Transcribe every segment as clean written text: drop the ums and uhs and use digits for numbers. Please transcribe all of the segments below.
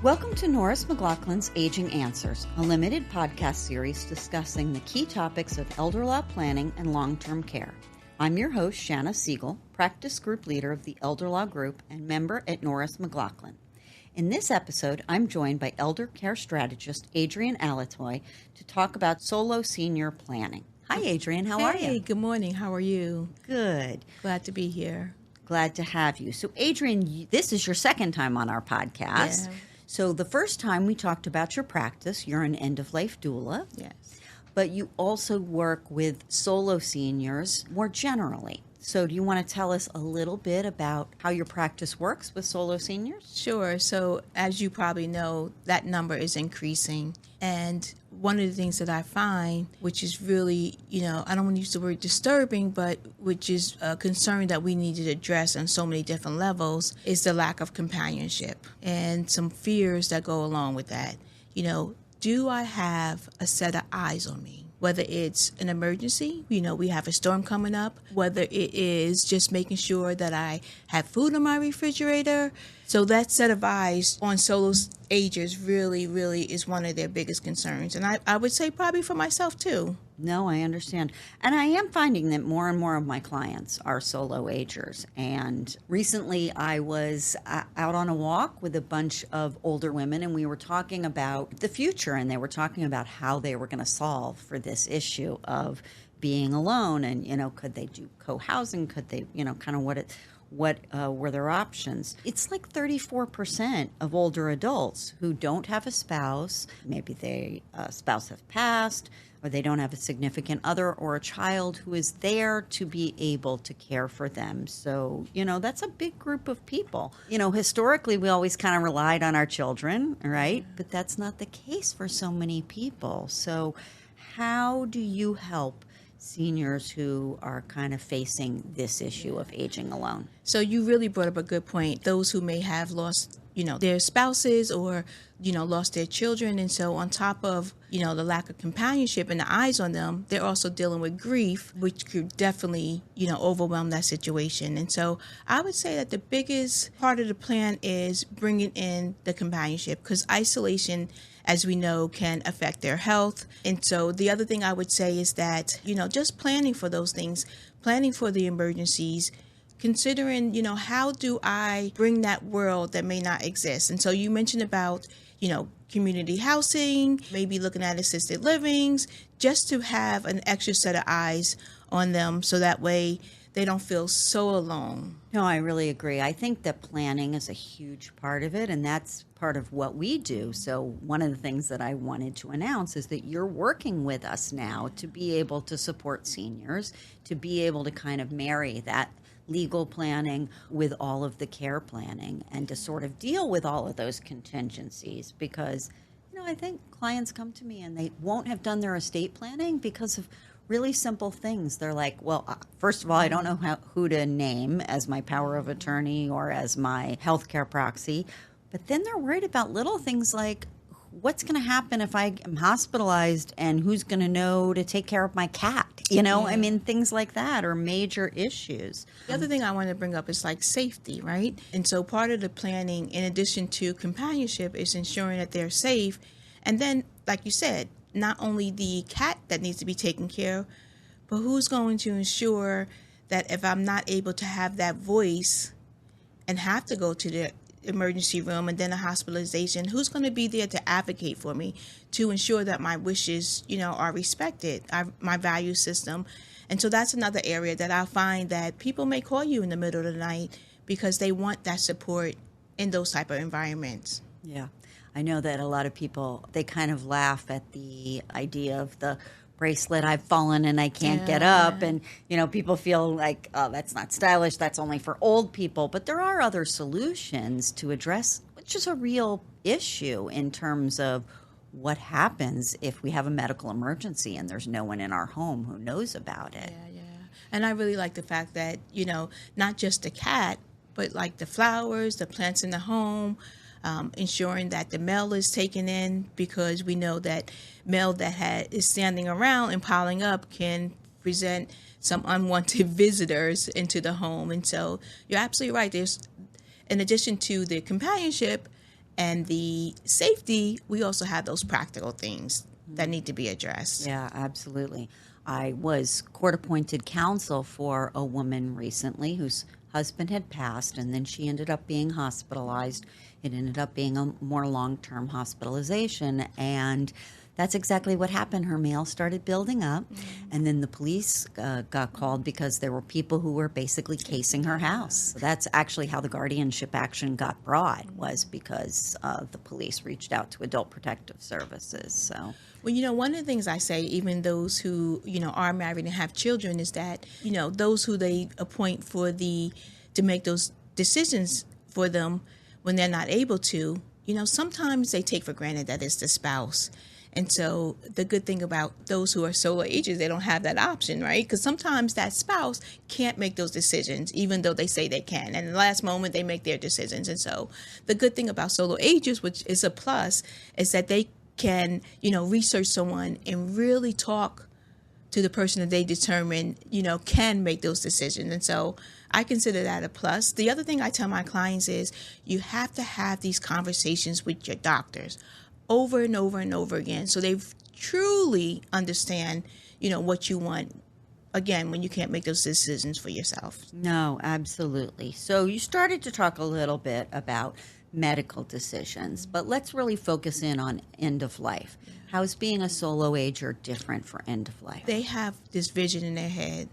Welcome to Norris McLaughlin's Aging Answers, a limited podcast series discussing the key topics of elder law planning and long-term care. I'm your host, Shana Siegel, practice group leader of the Elder Law Group and member at Norris McLaughlin. In this episode, I'm joined by elder care strategist Adrian Allotey to talk about solo senior planning. Hi, Adrian. How are you? Hey, good morning. How are you? Good. Glad to be here. Glad to have you. So, Adrian, this is your second time on our podcast. Yeah. So the first time we talked about your practice, you're an end-of-life doula. Yes. But you also work with solo seniors more generally. So do you want to tell us a little bit about how your practice works with solo seniors? Sure. So as you probably know, that number is increasing. And one of the things that I find, which is really, I don't want to use the word disturbing, but which is a concern that we need to address on so many different levels, is the lack of companionship and some fears that go along with that. Do I have a set of eyes on me? Whether it's an emergency, we have a storm coming up, whether it is just making sure that I have food in my refrigerator. So that set of eyes on solo agers really is one of their biggest concerns. And I would say probably for myself too. No, I understand. And I am finding that more and more of my clients are solo agers. And recently I was out on a walk with a bunch of older women, and we were talking about the future, and they were talking about how they were going to solve for this issue of being alone. And, could they do co-housing? Could they, kind of what were their options? It's like 34% of older adults who don't have a spouse, maybe their spouse have passed, or they don't have a significant other or a child who is there to be able to care for them. So, that's a big group of people. Historically, we always kind of relied on our children, right? But that's not the case for so many people. So how do you help seniors who are kind of facing this issue of aging alone? So you really brought up a good point. Those who may have lost, their spouses or, lost their children. And so on top of, the lack of companionship and the eyes on them, they're also dealing with grief, which could definitely, overwhelm that situation. And so I would say that the biggest part of the plan is bringing in the companionship, because isolation, as we know, can affect their health. And so the other thing I would say is that, just planning for those things, planning for the emergencies, considering, how do I bring that world that may not exist? And so you mentioned about, community housing, maybe looking at assisted livings, just to have an extra set of eyes on them so that way they don't feel so alone. No, I really agree. I think that planning is a huge part of it, and that's part of what we do. So one of the things that I wanted to announce is that you're working with us now to be able to support seniors, to be able to kind of marry that legal planning with all of the care planning and to sort of deal with all of those contingencies. Because, I think clients come to me and they won't have done their estate planning because of really simple things. They're like, well, first of all, I don't know who to name as my power of attorney or as my healthcare proxy. But then they're worried about little things like, what's going to happen if I am hospitalized and who's going to know to take care of my cat? Things like that are major issues. The other thing I want to bring up is like safety, right? And so part of the planning, in addition to companionship, is ensuring that they're safe. And then, like you said, not only the cat that needs to be taken care of, but who's going to ensure that if I'm not able to have that voice and have to go to the emergency room and then a hospitalization, who's going to be there to advocate for me to ensure that my wishes, are respected, my value system. And so that's another area that I find that people may call you in the middle of the night because they want that support in those type of environments. Yeah. I know that a lot of people, they kind of laugh at the idea of the bracelet, I've fallen and I can't get up. And, people feel like, oh, that's not stylish. That's only for old people. But there are other solutions to address, which is a real issue in terms of what happens if we have a medical emergency and there's no one in our home who knows about it. Yeah. And I really like the fact that, not just the cat, but like the flowers, the plants in the home, ensuring that the mail is taken in, because we know that mail that is standing around and piling up can present some unwanted visitors into the home. And so you're absolutely right. There's, in addition to the companionship and the safety, we also have those practical things that need to be addressed. Yeah, absolutely. I was court-appointed counsel for a woman recently whose husband had passed, and then she ended up being hospitalized. It ended up being a more long-term hospitalization, and that's exactly what happened. Her mail started building up, and then the police got called because there were people who were basically casing her house. So that's actually how the guardianship action got brought, was because the police reached out to Adult Protective Services. So, Well, one of the things I say, even those who, are married and have children, is that, those who they appoint to make those decisions for them when they're not able to, sometimes they take for granted that it's the spouse. And so the good thing about those who are solo agents, they don't have that option, right? Because sometimes that spouse can't make those decisions, even though they say they can. And in the last moment, they make their decisions. And so the good thing about solo agents, which is a plus, is that they can, research someone and really talk to the person that they determine, can make those decisions. And so I consider that a plus. The other thing I tell my clients is you have to have these conversations with your doctors over and over and over again, so they truly understand, what you want, again, when you can't make those decisions for yourself. no, absolutely. So you started to talk a little bit about medical decisions, but let's really focus in on end of life. How is being a solo ager different for end of life? They have this vision in their head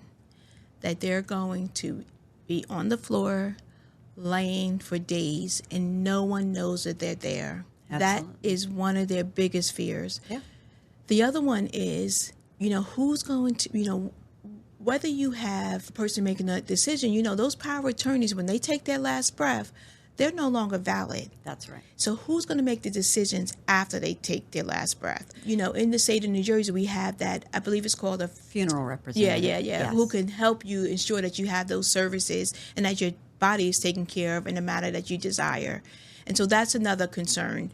that they're going to be on the floor, laying for days, and no one knows that they're there. That Absolutely. is one of their biggest fears. Yeah. The other one is, who's going to, whether you have a person making a decision, those power of attorneys, when they take their last breath, they're no longer valid. That's right. So who's going to make the decisions after they take their last breath? In the state of New Jersey, we have that, I believe it's called a Funeral representative. Yeah. Yes. Who can help you ensure that you have those services and that your body is taken care of in the manner that you desire. And so that's another concern.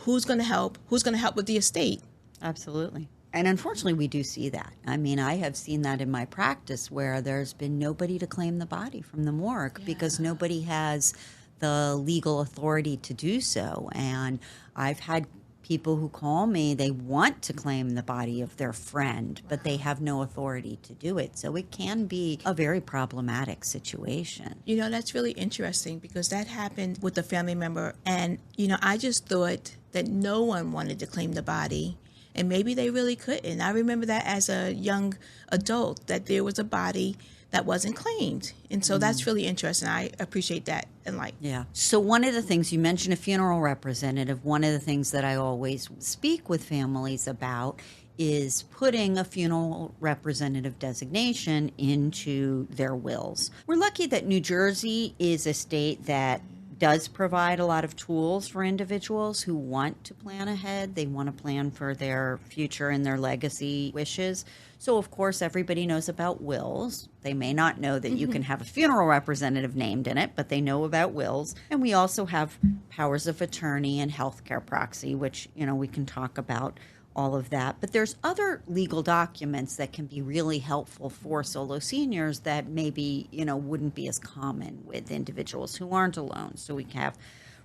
Who's going to help? Who's going to help with the estate? Absolutely. And unfortunately, we do see that. I mean, I have seen that in my practice where there's been nobody to claim the body from the morgue because nobody has the legal authority to do so. And I've had people who call me, they want to claim the body of their friend, but they have no authority to do it. So it can be a very problematic situation. That's really interesting because that happened with a family member. And, I just thought that no one wanted to claim the body. And maybe they really couldn't. I remember that as a young adult, that there was a body that wasn't claimed. And so that's really interesting. I appreciate that. And yeah. So one of the things, you mentioned a funeral representative, one of the things that I always speak with families about is putting a funeral representative designation into their wills. We're lucky that New Jersey is a state that does provide a lot of tools for individuals who want to plan ahead. They want to plan for their future and their legacy wishes. So, of course, everybody knows about wills. They may not know that you can have a funeral representative named in it, but they know about wills. And we also have powers of attorney and healthcare proxy, which, we can talk about all of that. But there's other legal documents that can be really helpful for solo seniors that maybe, wouldn't be as common with individuals who aren't alone. So we have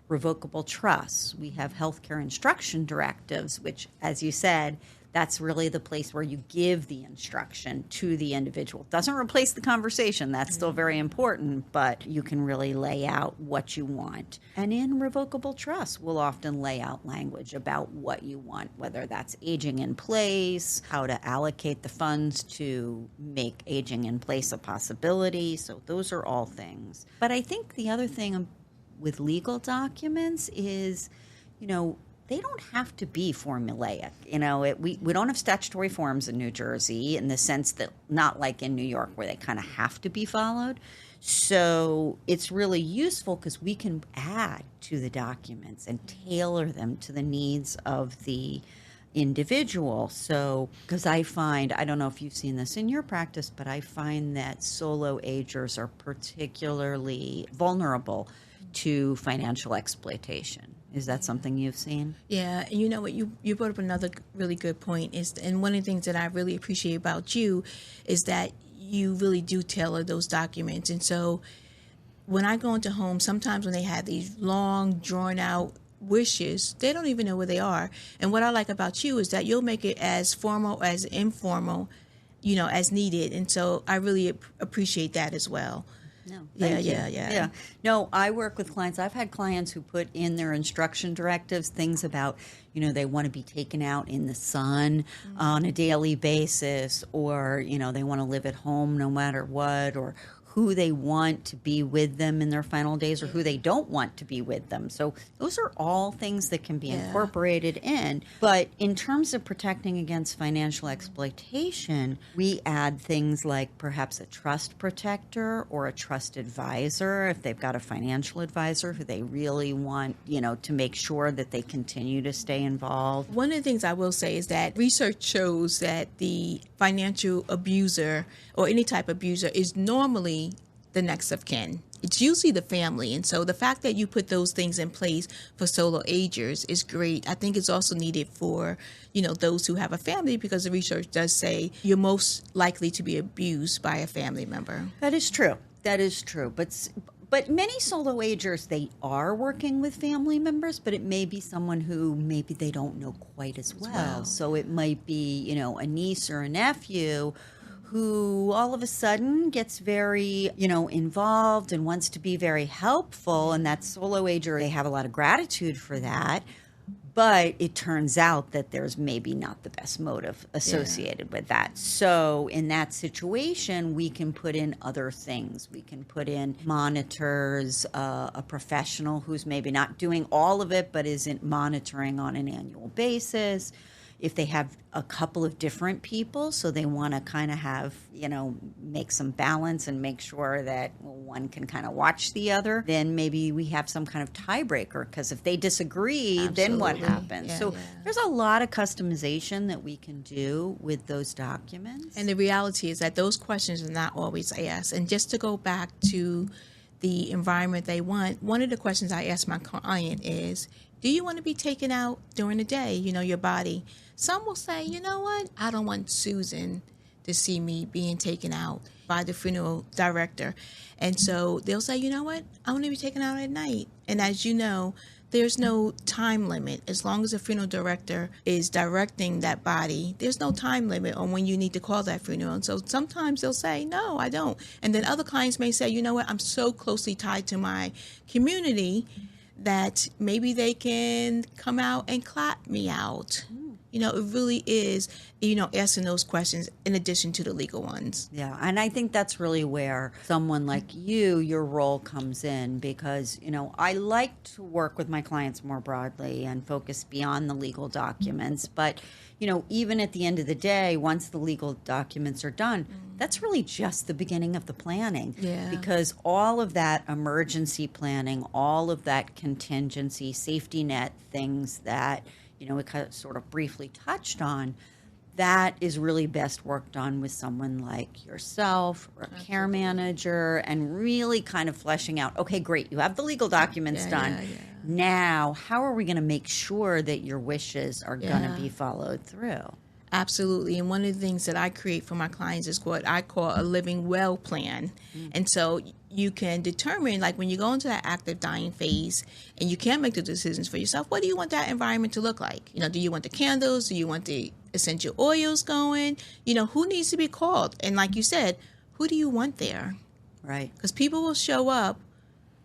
revocable trusts. We have healthcare instruction directives, which, as you said, that's really the place where you give the instruction to the individual. It doesn't replace the conversation. That's still very important, but you can really lay out what you want. And in revocable trust, we'll often lay out language about what you want, whether that's aging in place, how to allocate the funds to make aging in place a possibility. So those are all things. But I think the other thing with legal documents is, they don't have to be formulaic. We don't have statutory forms in New Jersey in the sense that, not like in New York where they kind of have to be followed. So it's really useful because we can add to the documents and tailor them to the needs of the individual. So, because I don't know if you've seen this in your practice, but I find that solo agers are particularly vulnerable to financial exploitation. Is that something you've seen? Yeah, you know what, you brought up another really good point, and one of the things that I really appreciate about you is that you really do tailor those documents. And so when I go into homes, sometimes when they have these long, drawn out wishes, they don't even know where they are. And what I like about you is that you'll make it as formal as informal, as needed. And so I really appreciate that as well. No, Yeah. No, I work with clients. I've had clients who put in their instruction directives things about, they want to be taken out in the sun on a daily basis, or, they want to live at home no matter what, or who they want to be with them in their final days or who they don't want to be with them. So those are all things that can be incorporated in. But in terms of protecting against financial exploitation, we add things like perhaps a trust protector or a trust advisor if they've got a financial advisor who they really want, to make sure that they continue to stay involved. One of the things I will say is that research shows that the financial abuser or any type of abuser is normally the next of kin. It's usually the family. And so the fact that you put those things in place for solo agers is great. I think it's also needed for, those who have a family, because the research does say you're most likely to be abused by a family member. That is true. But many solo agers, they are working with family members, but it may be someone who maybe they don't know quite as well. So it might be, a niece or a nephew who all of a sudden gets very, involved and wants to be very helpful. And that solo ager, they have a lot of gratitude for that. But it turns out that there's maybe not the best motive associated with that. So in that situation, we can put in other things. We can put in monitors, a professional who's maybe not doing all of it, but isn't monitoring on an annual basis. If they have a couple of different people, so they want to kind of have, make some balance and make sure that one can kind of watch the other, then maybe we have some kind of tiebreaker, because if they disagree, then what happens? There's a lot of customization that we can do with those documents. And the reality is that those questions are not always asked. And just to go back to the environment they want, one of the questions I ask my client is, do you want to be taken out during the day, your body? Some will say, you know what, I don't want Susan to see me being taken out by the funeral director. And so they'll say, you know what, I want to be taken out at night. And as you know, there's no time limit. As long as the funeral director is directing that body, there's no time limit on when you need to call that funeral. And so sometimes they'll say, no, I don't. And then other clients may say, you know what, I'm so closely tied to my community that maybe they can come out and clap me out. It really is, asking those questions in addition to the legal ones. Yeah, and I think that's really where someone like you, your role comes in, because, I like to work with my clients more broadly and focus beyond the legal documents. But, even at the end of the day, once the legal documents are done, that's really just the beginning of the planning. Yeah. Because all of that emergency planning, all of that contingency, safety net things that, we kind of sort of briefly touched on, that is really best worked on with someone like yourself or a care manager, and really kind of fleshing out, okay, great, you have the legal documents done. Now, how are we going to make sure that your wishes are going to be followed through? Absolutely. And one of the things that I create for my clients is what I call a living well plan. And so you can determine, like when you go into that active dying phase and you can't make the decisions for yourself, what do you want that environment to look like? Do you want the candles? Do you want the essential oils going? Who needs to be called? And like you said, who do you want there? Right. Because people will show up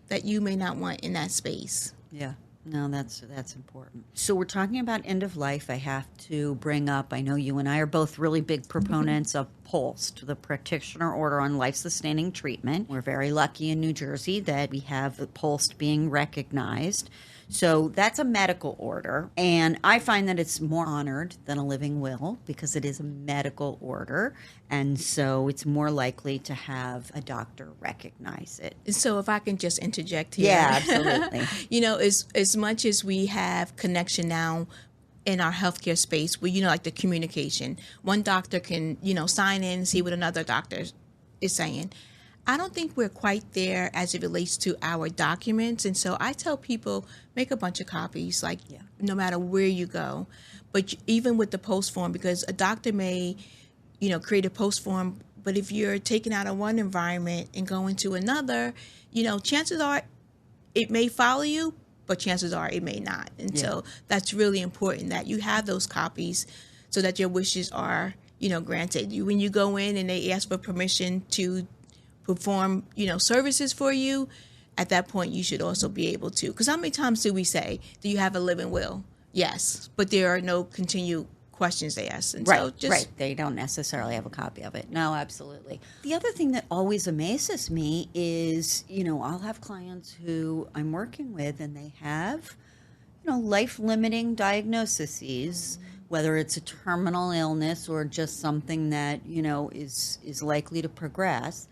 that you may not want in that space. Yeah. No, that's important. So we're talking about end of life. I have to bring up, I know you and I are both really big proponents of POLST, the Practitioner Order on Life-Sustaining Treatment. We're very lucky in New Jersey that we have the POLST being recognized. So that's a medical order, and I find that it's more honored than a living will because it is a medical order, and so it's more likely to have a doctor recognize it. So if I can just interject here. Yeah, absolutely. As much as we have connection now in our healthcare space, where, like the communication, one doctor can, sign in and see what another doctor is saying. I don't think we're quite there as it relates to our documents. And so I tell people, make a bunch of copies, no matter where you go. But even with the post form, because a doctor may, create a post form, but if you're taken out of one environment and going to another, chances are it may follow you, but chances are it may not. And Yeah. so that's really important that you have those copies so that your wishes are, granted. When you go in and they ask for permission to perform, services for you, at that point you should also be able to. Because how many times do we say, do you have a living will? Yes, but there are no continued questions they ask. And Right, so just right. They don't necessarily have a copy of it. No, absolutely. The other thing that always amazes me is, I'll have clients who I'm working with and they have, life-limiting diagnoses, whether it's a terminal illness or just something that, is likely to progress.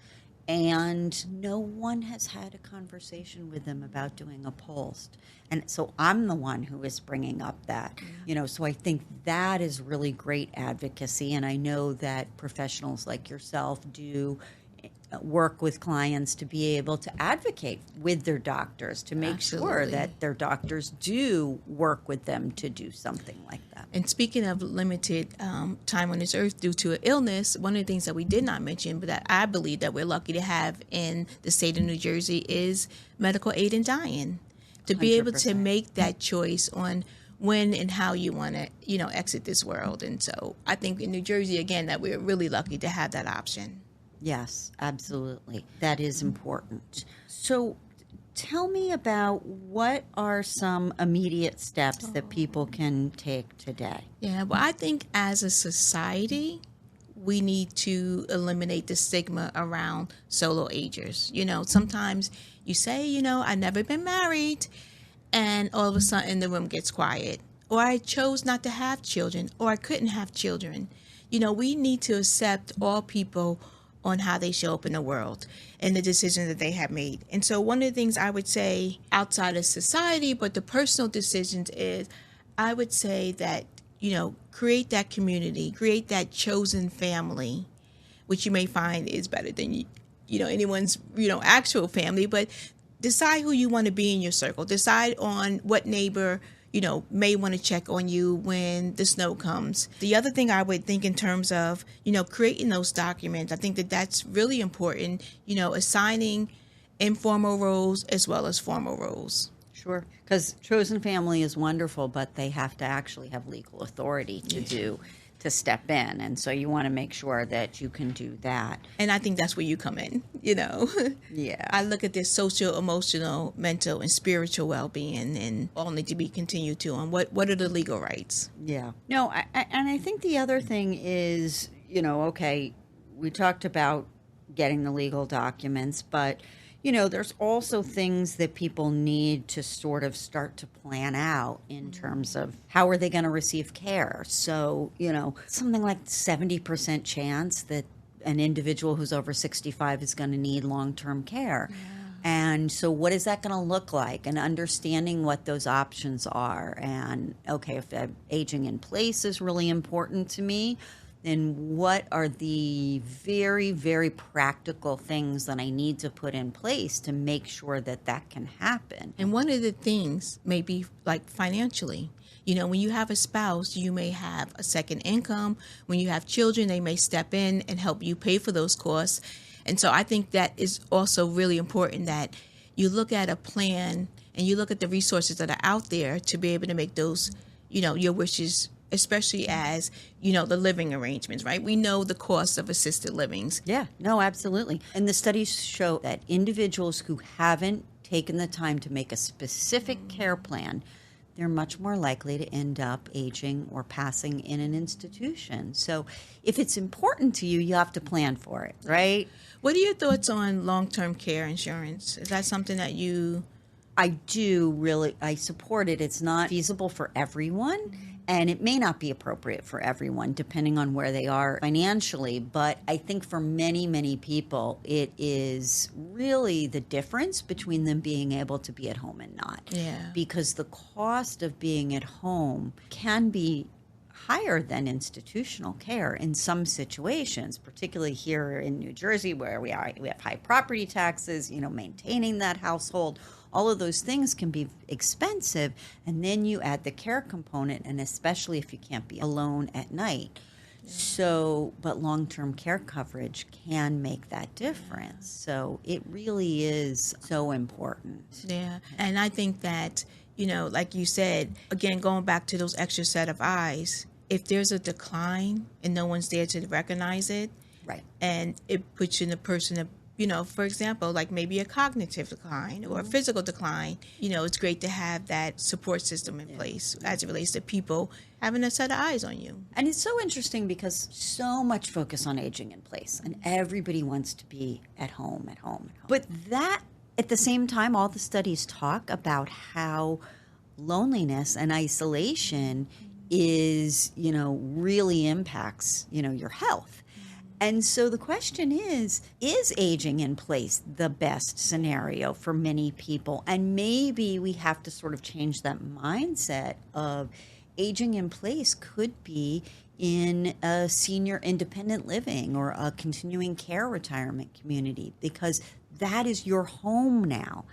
And no one has had a conversation with them about doing a pulse. And so I'm the one who is bringing up that, so I think that is really great advocacy. And I know that professionals like yourself do work with clients to be able to advocate with their doctors to make sure Absolutely. that their doctors do work with them to do something like that. And speaking of limited time on this earth due to an illness, one of the things that we did not mention, but that I believe that we're lucky to have in the state of New Jersey is medical aid in dying. To be able to 100%. make that choice on when and how you want to, exit this world. And so I think in New Jersey, again, that we're really lucky to have that option. Yes, absolutely. That is important. So tell me about what are some immediate steps that people can take today? Yeah, well, I think as a society, we need to eliminate the stigma around solo agers. Sometimes you say, I've never been married, and all of a sudden the room gets quiet. Or I chose not to have children, or I couldn't have children. We need to accept all people on how they show up in the world and the decisions that they have made. And so one of the things I would say outside of society, but the personal decisions is, I would say that, create that community, create that chosen family, which you may find is better than, anyone's, actual family, but decide who you want to be in your circle. Decide on what neighbor, may want to check on you when the snow comes. The other thing I would think in terms of, creating those documents, I think that that's really important, assigning informal roles as well as formal roles. Sure. Because chosen family is wonderful, but they have to actually have legal authority to step in. And so you want to make sure that you can do that. And I think that's where you come in, Yeah. I look at this social, emotional, mental, and spiritual well-being, and all need to be continued to on what are the legal rights. Yeah. No, and I think the other thing is, okay, we talked about getting the legal documents, but, there's also things that people need to sort of start to plan out in terms of how are they going to receive care. So, something like 70% chance that an individual who's over 65 is going to need long-term care. Yeah. And so what is that going to look like, and understanding what those options are. And okay, if aging in place is really important to me, then what are the very, very practical things that I need to put in place to make sure that that can happen? And one of the things may be like financially. When you have a spouse, you may have a second income. When you have children, they may step in and help you pay for those costs. And so I think that is also really important that you look at a plan and you look at the resources that are out there to be able to make those, your wishes, especially as, the living arrangements, right? We know the cost of assisted livings. Yeah, no, absolutely. And the studies show that individuals who haven't taken the time to make a specific care plan, they're much more likely to end up aging or passing in an institution. So if it's important to you, you have to plan for it, right? What are your thoughts on long-term care insurance? Is that something that you... I do really, I support it. It's not feasible for everyone, and it may not be appropriate for everyone depending on where they are financially. But I think for many, many people, it is really the difference between them being able to be at home and not. Yeah. Because the cost of being at home can be higher than institutional care in some situations, particularly here in New Jersey where we have high property taxes, maintaining that household. All of those things can be expensive, and then you add the care component, and especially if you can't be alone at night. Yeah. So, but long-term care coverage can make that difference. So it really is so important. Yeah, and I think that, like you said, again, going back to those extra set of eyes, if there's a decline and no one's there to recognize it, Right. and it puts you in a person of, for example, like maybe a cognitive decline or a physical decline, it's great to have that support system in place as it relates to people having a set of eyes on you. And it's so interesting because so much focus on aging in place, and everybody wants to be at home. But that, at the same time, all the studies talk about how loneliness and isolation is, really impacts, your health. And so the question is aging in place the best scenario for many people? And maybe we have to sort of change that mindset of aging in place could be in a senior independent living or a continuing care retirement community, because that is your home now.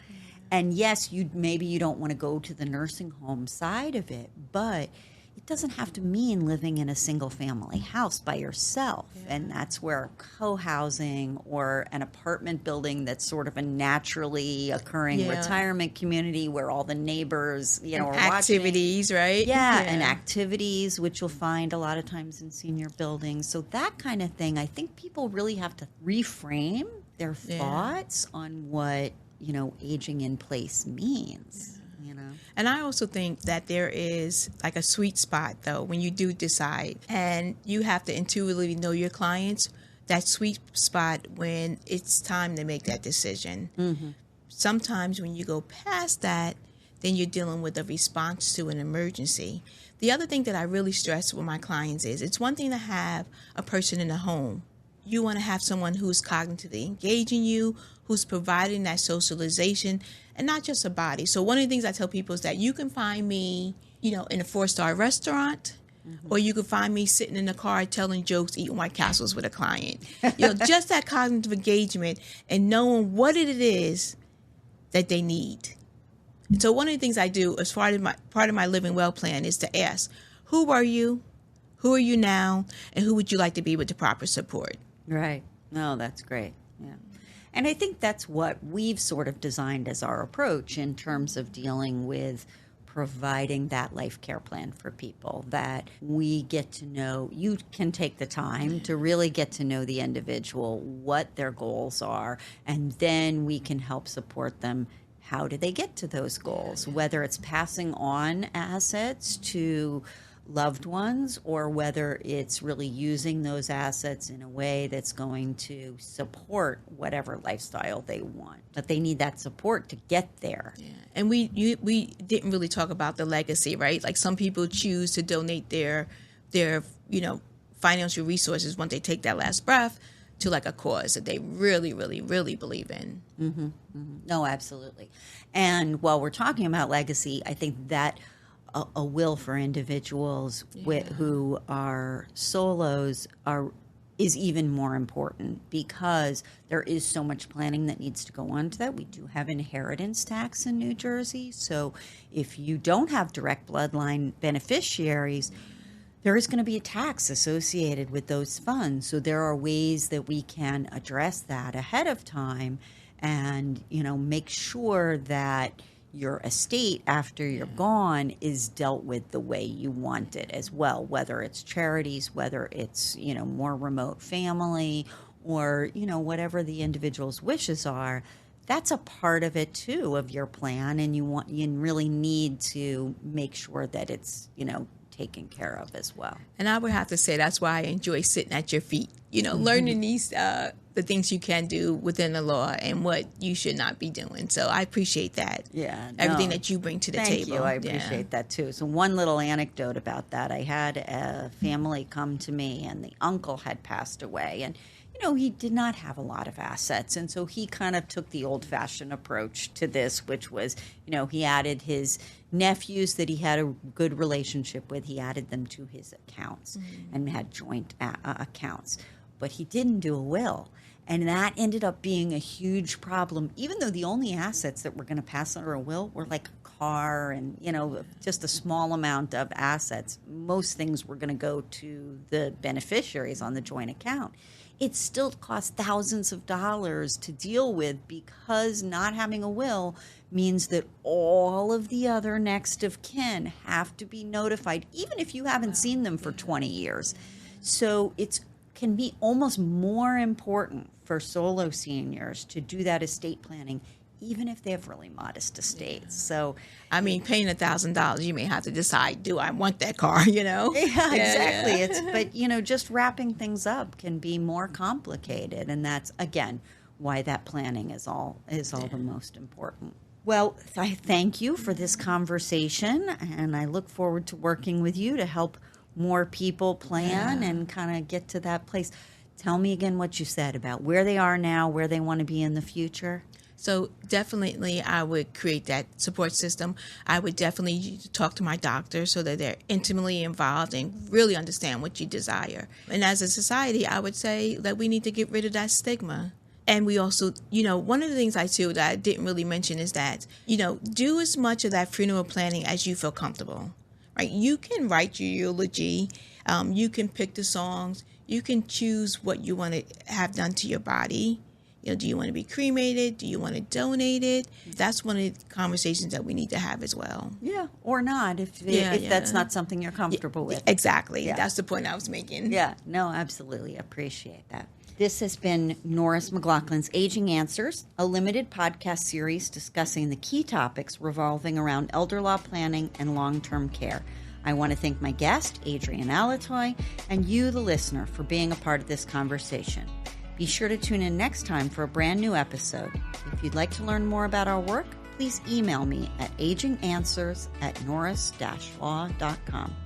And yes, maybe you don't want to go to the nursing home side of it, but it doesn't have to mean living in a single family house by yourself. And that's where co-housing or an apartment building that's sort of a naturally occurring retirement community where all the neighbors, are activities, watching. Right? And activities, which you'll find a lot of times in senior buildings. So that kind of thing, I think people really have to reframe their thoughts on what, aging in place means. And I also think that there is like a sweet spot, though, when you do decide, and you have to intuitively know your clients, that sweet spot when it's time to make that decision. Mm-hmm. Sometimes when you go past that, then you're dealing with a response to an emergency. The other thing that I really stress with my clients is it's one thing to have a person in the home. You want to have someone who's cognitively engaging you, who's providing that socialization, and not just a body. So one of the things I tell people is that you can find me, in a 4-star restaurant, or you can find me sitting in the car telling jokes, eating White Castles with a client. Just that cognitive engagement and knowing what it is that they need. And so one of the things I do as part of my Living Well plan is to ask, who are you? Who are you now? And who would you like to be with the proper support? Right. No, that's great. Yeah. And I think that's what we've sort of designed as our approach in terms of dealing with providing that life care plan for people, that we get to know, you can take the time to really get to know the individual, what their goals are, and then we can help support them. How do they get to those goals? Whether it's passing on assets to loved ones or whether it's really using those assets in a way that's going to support whatever lifestyle they want. But they need that support to get there. Yeah. And we didn't really talk about the legacy, right? Like some people choose to donate their financial resources when they take that last breath to like a cause that they really, really, really believe in. Mm-hmm, mm-hmm. No, absolutely. And while we're talking about legacy, I think that a will for individuals who are solos is even more important, because there is so much planning that needs to go on to that. We do have inheritance tax in New Jersey. So if you don't have direct bloodline beneficiaries, there is going to be a tax associated with those funds. So there are ways that we can address that ahead of time and, make sure that your estate after you're gone is dealt with the way you want it as well, whether it's charities, whether it's, more remote family, or, whatever the individual's wishes are. That's a part of it too, of your plan. And you really need to make sure that it's, taken care of as well. And I would have to say that's why I enjoy sitting at your feet, learning these the things you can do within the law and what you should not be doing. So I appreciate that. Yeah. Everything that you bring to the table. Thank you. I appreciate that too. So one little anecdote about that. I had a family come to me and the uncle had passed away, and he did not have a lot of assets. And so he kind of took the old-fashioned approach to this, which was, he added his nephews that he had a good relationship with. He added them to his accounts and had joint accounts. but he didn't do a will. And that ended up being a huge problem, even though the only assets that were going to pass under a will were like a car and, just a small amount of assets. Most things were going to go to the beneficiaries on the joint account. It still cost thousands of dollars to deal with because not having a will means that all of the other next of kin have to be notified, even if you haven't seen them for 20 years. So it can be almost more important for solo seniors to do that estate planning, even if they have really modest estates. So, I mean, paying $1,000, you may have to decide, do I want that car, Yeah, exactly. Yeah. But, just wrapping things up can be more complicated. And that's, again, why that planning is all the most important. Well, I thank you for this conversation, and I look forward to working with you to help more people plan and kind of get to that place. Tell me again what you said about where they are now, where they want to be in the future. So definitely I would create that support system. I would definitely talk to my doctor so that they're intimately involved and really understand what you desire. And as a society, I would say that we need to get rid of that stigma. And we also, one of the things I do that I didn't really mention is that, do as much of that funeral planning as you feel comfortable, right? You can write your eulogy. You can pick the songs. You can choose what you want to have done to your body. Do you want to be cremated? Do you want to donate it? That's one of the conversations that we need to have as well. Yeah, or not if that's not something you're comfortable with. Exactly. Yeah. That's the point I was making. Yeah, no, absolutely. Appreciate that. This has been Norris McLaughlin's Aging Answers, a limited podcast series discussing the key topics revolving around elder law planning and long-term care. I want to thank my guest, Adrian Allotey, and you, the listener, for being a part of this conversation. Be sure to tune in next time for a brand new episode. If you'd like to learn more about our work, please email me at aginganswers@norris-law.com.